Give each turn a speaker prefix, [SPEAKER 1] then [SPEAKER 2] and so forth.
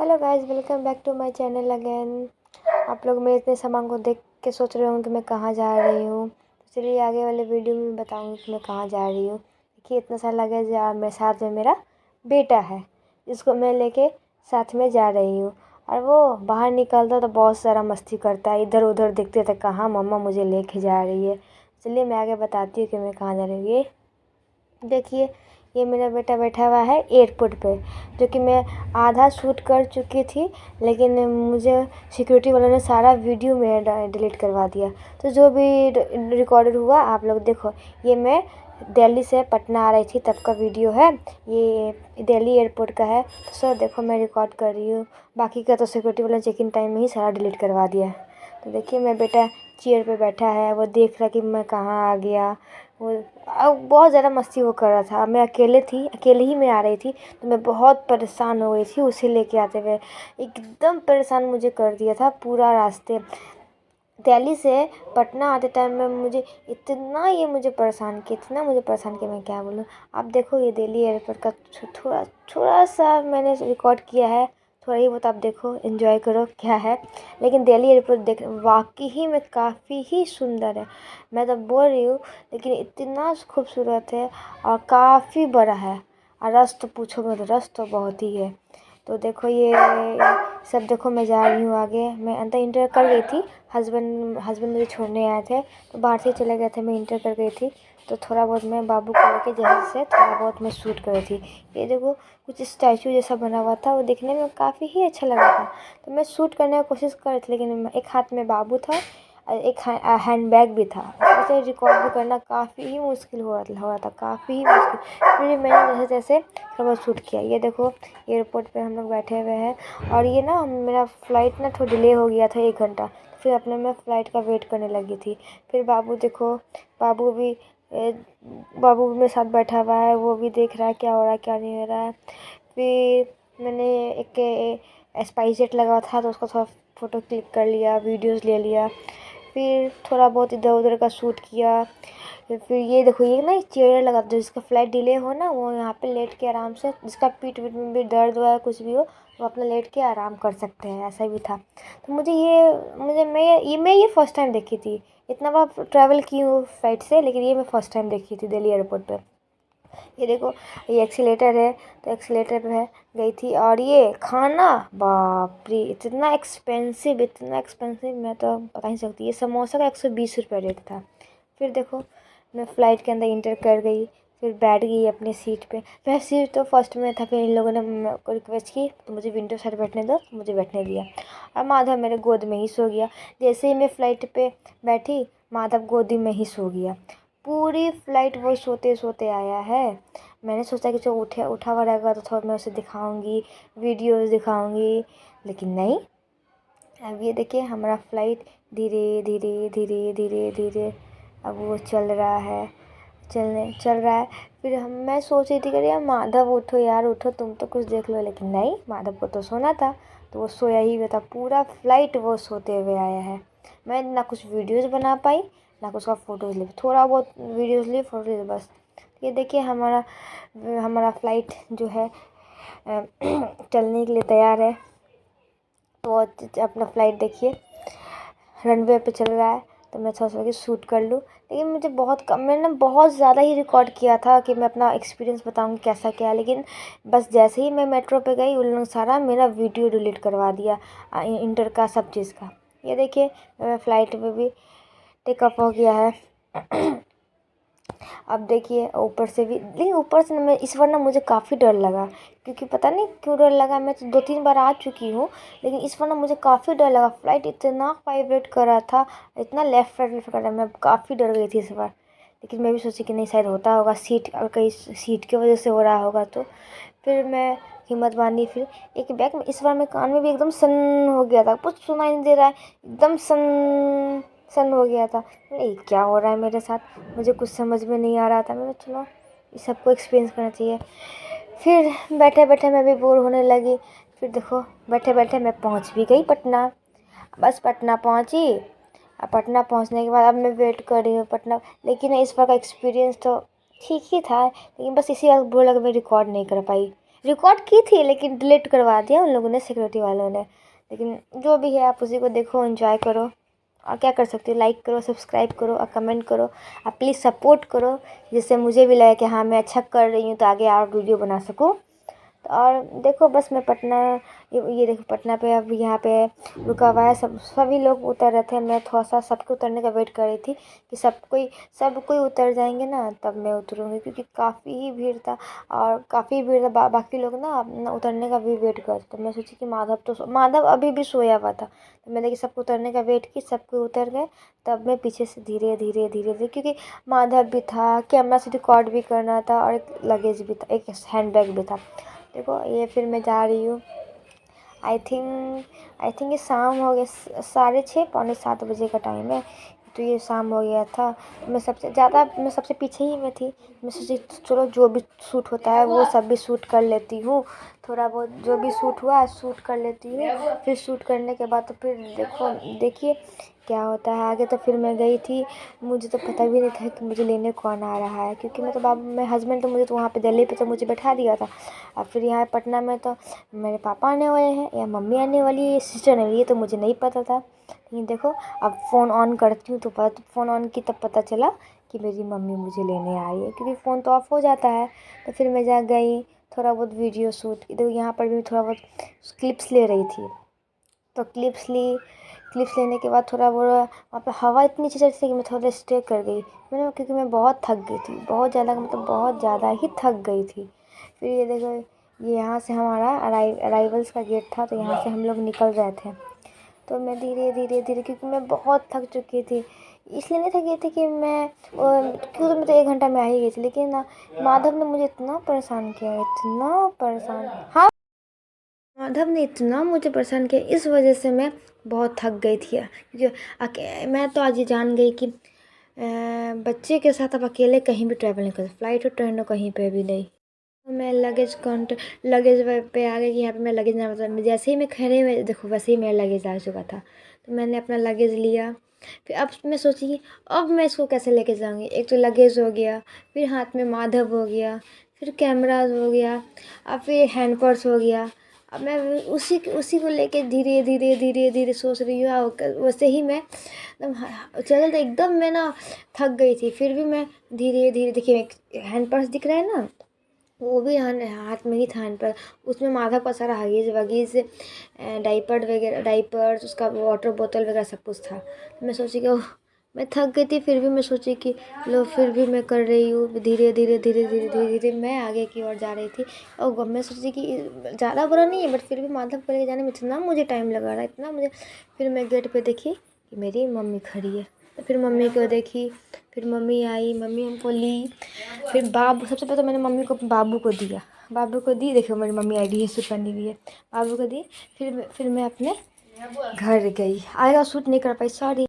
[SPEAKER 1] Hello guys, welcome back to my channel again. आप लोग मेरे इतने सामान को देख के सोच रहे होंगे कि मैं कहाँ जा रही हूँ। चलिए आगे वाले वीडियो में बताऊँगी कि मैं कहाँ जा रही हूँ। देखिए इतना सारा लगेज और मेरे साथ में मेरा बेटा है, जिसको मैं लेके साथ में जा रही हूँ। और वो बाहर निकलता तो बहुत सारा मस्ती करता है, इधर उधर देखते थे कहाँ मम्मा मुझे लेके जा रही है। चलिए मैं आगे बताती हूँ कि मैं कहाँ जा रही हूँ। ये देखिए, ये मेरा बेटा बैठा हुआ है एयरपोर्ट पे, जो कि मैं आधा शूट कर चुकी थी, लेकिन मुझे सिक्योरिटी वालों ने सारा वीडियो मेरा डिलीट करवा दिया। तो जो भी रिकॉर्डेड हुआ आप लोग देखो। ये मैं दिल्ली से पटना आ रही थी तब का वीडियो है, ये दिल्ली एयरपोर्ट का है। तो सर देखो मैं रिकॉर्ड कर रही हूँ, बाकी का तो सिक्योरिटी वालों ने चेक इन टाइम में ही सारा डिलीट करवा दिया है। तो देखिए मैं बेटा चेयर पे बैठा है, वो देख रहा कि मैं कहाँ आ गया। वो अब बहुत ज़्यादा मस्ती वो कर रहा था। मैं अकेले ही मैं आ रही थी, तो मैं बहुत परेशान हो गई थी उसे लेके आते हुए। एकदम परेशान मुझे कर दिया था पूरा रास्ते। दिल्ली से पटना आते टाइम में मुझे इतना ये मुझे परेशान किया, इतना मुझे परेशान किया, मैं क्या बोलूँ। आप देखो ये दिल्ली एयरपोर्ट का थोड़ा थोड़ा सा मैंने रिकॉर्ड किया है, थोड़ा ही बहुत आप देखो, एंजॉय करो क्या है। लेकिन दिल्ली एयरपोर्ट देख वाकई ही में काफ़ी ही सुंदर है, मैं तो बोल रही हूँ। लेकिन इतना खूबसूरत है और काफ़ी बड़ा है, और रश तो पूछो मत, रश तो बहुत ही है। तो देखो ये सब देखो, मैं जा रही हूँ आगे। मैं अंदर इंटर कर गई थी, हस्बैंड मुझे छोड़ने आए थे, तो बाहर से चले गए थे, मैं इंटर कर गई थी। तो थोड़ा बहुत मैं बाबू को लेके जल्दी से थोड़ा बहुत मैं शूट कर रही थी। ये देखो कुछ स्टैचू जैसा बना हुआ था, वो देखने में काफ़ी ही अच्छा लगा था। तो मैं शूट करने की कोशिश कर रही थी, लेकिन एक हाथ में बाबू था और एक हैंड बैग भी था, उसे रिकॉर्ड भी करना काफ़ी ही मुश्किल हो रहा था, काफ़ी ही मुश्किल। फिर मैंने जैसे तैसे थोड़ा शूट किया। ये देखो एयरपोर्ट पे हम लोग बैठे हुए हैं, और ये ना मेरा फ़्लाइट ना थोड़ा डिले हो गया था 1 घंटा। फिर अपने मैं फ़्लाइट का वेट करने लगी थी। फिर बाबू देखो, बाबू भी बाबू भी मेरे साथ बैठा हुआ है, वो भी देख रहा है क्या हो रहा है क्या नहीं हो रहा है। फिर मैंने एक स्पाइसजेट लगा हुआ था, तो उसका थोड़ा फ़ोटो क्लिक कर लिया, वीडियोज़ ले लिया। फिर थोड़ा बहुत इधर उधर का शूट किया। फिर ये देखो, ये ना एक चेयर लगा था, जिसका फ़्लाइट डिले हो ना, वो यहाँ पे लेट के आराम से, जिसका पीठ वीठ में भी दर्द हुआ है कुछ भी हो, वो अपना लेट के आराम कर सकते हैं, ऐसा भी था। तो मैं ये फ़र्स्ट टाइम देखी थी। इतना बार ट्रैवल की हूँ फ़्लाइट से, लेकिन ये मैं फ़र्स्ट टाइम देखी थी दिल्ली एयरपोर्ट पे। ये देखो ये एक्सीलेटर है, तो एक्सीलेटर पे है गई थी। और ये खाना बाप रे इतना एक्सपेंसिव, मैं तो बता नहीं सकती। ये समोसा का 120 रुपये रेट था। फिर देखो मैं फ़्लाइट के अंदर इंटर कर गई, फिर बैठ गई अपनी सीट पे। वह सीट तो फर्स्ट में था, फिर इन लोगों ने को रिक्वेस्ट की तो मुझे विंडो साइड बैठने दो, तो मुझे बैठने दिया। और माधव मेरे गोद में ही सो गया। जैसे ही मैं फ़्लाइट पे बैठी, माधव गोदी में ही सो गया। पूरी फ़्लाइट वो सोते सोते आया है। मैंने सोचा कि जो उठा हुआ रहेगा तो थोड़ा मैं उसे दिखाऊंगी, वीडियोस दिखाऊंगी, लेकिन नहीं। अब ये देखिए हमारा फ़्लाइट धीरे धीरे धीरे धीरे धीरे अब वो चल रहा है। फिर मैं सोच रही थी कि यार माधव उठो यार, उठो तुम तो कुछ देख लो, लेकिन नहीं, माधव को तो सोना था, तो वो सोया ही हुआ था। पूरा फ़्लाइट वो सोते हुए आया है। मैं ना कुछ वीडियोस बना पाई, ना कुछ का फ़ोटोज़ ली, थोड़ा बहुत वीडियोस ली, फ़ोटो ली बस। ये देखिए हमारा फ़्लाइट जो है चलने के लिए तैयार है। तो अपना फ़्लाइट देखिए रनवे पे चल रहा है, तो मैं थोड़ा सा शूट कर लूँ। लेकिन मुझे मैंने बहुत ज़्यादा ही रिकॉर्ड किया था कि मैं अपना एक्सपीरियंस बताऊँगी कैसा क्या है। लेकिन बस जैसे ही मैं मेट्रो पे गई, उन लोगों ने सारा मेरा वीडियो डिलीट करवा दिया, इंटर का सब चीज़ का। ये देखिए मेरा फ़्लाइट में भी टेक ऑफ हो गया है। अब देखिए ऊपर से भी, लेकिन ऊपर से ना मैं इस बार ना मुझे काफ़ी डर लगा, क्योंकि पता नहीं क्यों डर लगा। मैं तो 2-3 बार आ चुकी हूँ, लेकिन इस बार ना मुझे काफ़ी डर लगा। फ़्लाइट इतना वाइब्रेट कर रहा था, इतना लेफ़्ट राइट कर रहा था, मैं काफ़ी डर गई थी इस बार। लेकिन मैं भी सोची कि नहीं शायद होता होगा, सीट अगर कहीं सीट की वजह से हो रहा होगा तो। फिर मैं हिम्मत बांधी, फिर एक बैग में इस बार मेरे कान में भी एकदम सन हो गया था, कुछ सुनाई नहीं दे रहा है, एकदम सन सन हो गया था। नहीं क्या हो रहा है मेरे साथ, मुझे कुछ समझ में नहीं आ रहा था। मैंने चलो इस सबको एक्सपीरियंस करना चाहिए। फिर बैठे बैठे मैं भी बोर होने लगी। फिर देखो बैठे बैठे मैं पहुंच भी गई पटना। बस पटना पहुंची। अब पटना पहुंचने के बाद अब मैं वेट कर रही हूँ पटना। लेकिन इस बार का एक्सपीरियंस तो ठीक ही था, लेकिन बस इसी वक्त बुरा लगा मैं रिकॉर्ड नहीं कर पाई। रिकॉर्ड की थी लेकिन डिलीट करवा दिया उन लोगों ने, सिक्योरिटी वालों ने। लेकिन जो भी है आप उसी को देखो, एंजॉय करो, और क्या कर सकती हो, लाइक करो, सब्सक्राइब करो और कमेंट करो, और प्लीज़ सपोर्ट करो, जिससे मुझे भी लगे कि हाँ मैं अच्छा कर रही हूँ, तो आगे और वीडियो बना सकूँ। और देखो बस मैं पटना, ये देखो पटना पे अब यहाँ पे रुका हुआ है, सभी लोग उतर रहे थे। मैं थोड़ा सा सबके उतरने का वेट कर रही थी कि सब कोई उतर जाएंगे ना तब मैं उतरूँगी, क्योंकि काफ़ी ही भीड़ था, और काफ़ी भीड़ था। बाकी लोग ना उतरने का भी वेट कर, तो मैं सोची कि माधव अभी भी सोया हुआ था, तो मैंने कि सबको उतरने का वेट की, सबको उतर गए। तब मैं पीछे से धीरे धीरे धीरे धीरे, क्योंकि माधव भी था, कैमरा से रिकॉर्ड भी करना था, और एक लगेज भी था, एक हैंड बैग भी था। देखो ये फिर मैं जा रही हूँ। आई थिंक ये शाम हो गया, 6:30 पौने 7 बजे का टाइम है, तो ये शाम हो गया था। मैं सबसे पीछे ही में थी। मैं सोची चलो जो भी शूट होता है वो सब भी शूट कर लेती हूँ, थोड़ा बहुत जो भी शूट हुआ शूट कर लेती हूँ। फिर शूट करने के बाद तो फिर देखिए क्या होता है आगे। तो फिर मैं गई थी, मुझे तो पता भी नहीं था कि मुझे लेने कौन आ रहा है, क्योंकि मैं हस्बैंड तो मुझे तो वहाँ पे दिल्ली पे तो मुझे बैठा दिया था। और फिर यहाँ पटना में तो मेरे पापा आने वाले हैं या मम्मी आने वाली है, सिस्टर आने वाली है, तो मुझे नहीं पता था। लेकिन देखो अब फ़ोन ऑन करती हूँ तो फ़ोन ऑन की तब पता चला कि मेरी मम्मी मुझे लेने आई है, क्योंकि फ़ोन तो ऑफ हो जाता है। तो फिर मैं जा गई, थोड़ा बहुत वीडियो शूट, इधर यहाँ पर भी थोड़ा बहुत क्लिप्स ले रही थी। तो क्लिप्स लेने के बाद थोड़ा बहुत वहाँ पे हवा इतनी अच्छी चल रही थी कि मैं थोड़ा स्टे कर गई, क्योंकि मैं बहुत थक गई थी, बहुत ज़्यादा, मतलब बहुत ज़्यादा ही थक गई थी। फिर ये देखो, ये यहाँ से हमारा अराइवल्स का गेट था, तो यहाँ से हम लोग निकल रहे थे। तो मैं धीरे धीरे धीरे, क्योंकि मैं बहुत थक चुकी थी, इसलिए नहीं थकी थी कि मैं क्यों, तो मैं तो 1 घंटा में आ ही गई थी। लेकिन ना माधव ने मुझे इतना परेशान किया, इतना परेशान, हाँ माधव ने इतना मुझे परेशान किया, इस वजह से मैं बहुत थक गई थी। क्योंकि मैं तो आज ये जान गई कि बच्चे के साथ आप अकेले कहीं भी ट्रैवल नहीं कर सकते, फ्लाइट और ट्रेन हो कहीं पे भी नहीं। तो मैं लगेज पे आ गई कि यहाँ पे मैं लगेज ना, मतलब जैसे ही मैं खड़े हुए देखो वैसे ही मेरा लगेज आ चुका था। तो मैंने अपना लगेज लिया। फिर अब मैं सोची कि अब मैं इसको कैसे लेके जाऊँगी। एक तो लगेज हो गया, फिर हाथ में माधव हो गया, फिर कैमराज हो गया, अब फिर हैंड पर्स हो गया। अब मैं उसी को लेके धीरे धीरे धीरे धीरे सोच रही हूँ, वैसे ही मैं एकदम चल एकदम मैं ना थक गई थी। फिर भी मैं धीरे धीरे, देखिए हैंड पर्स दिख रहा है ना, वो भी हाथ में ही था हैंड पर्स। उसमें माधव का सारा हगीज़ वगीज़, डाइपर्स, उसका वाटर बोतल वगैरह सब कुछ था। तो मैं सोची कि ओह, मैं थक गई थी, फिर भी मैं सोची कि लो, फिर भी मैं कर रही हूँ, धीरे धीरे धीरे धीरे धीरे धीरे मैं आगे की ओर जा रही थी। और मैं सोची कि ज़्यादा बुरा नहीं है, बट फिर भी माधव को लेके जाने में इतना मुझे टाइम लगा रहा है, इतना मुझे। फिर मैं गेट पे देखी कि मेरी मम्मी खड़ी है, तो फिर मम्मी को देखी, फिर मम्मी आई, मम्मी हमको ली। फिर सबसे पहले तो मैंने मम्मी को बाबू को दिया, बाबू को दी, देखो मेरी मम्मी आई है, सूट पहनी हुई है, बाबू को दी। फिर मैं अपने घर गई, आएगा शूट नहीं कर पाई, सॉरी।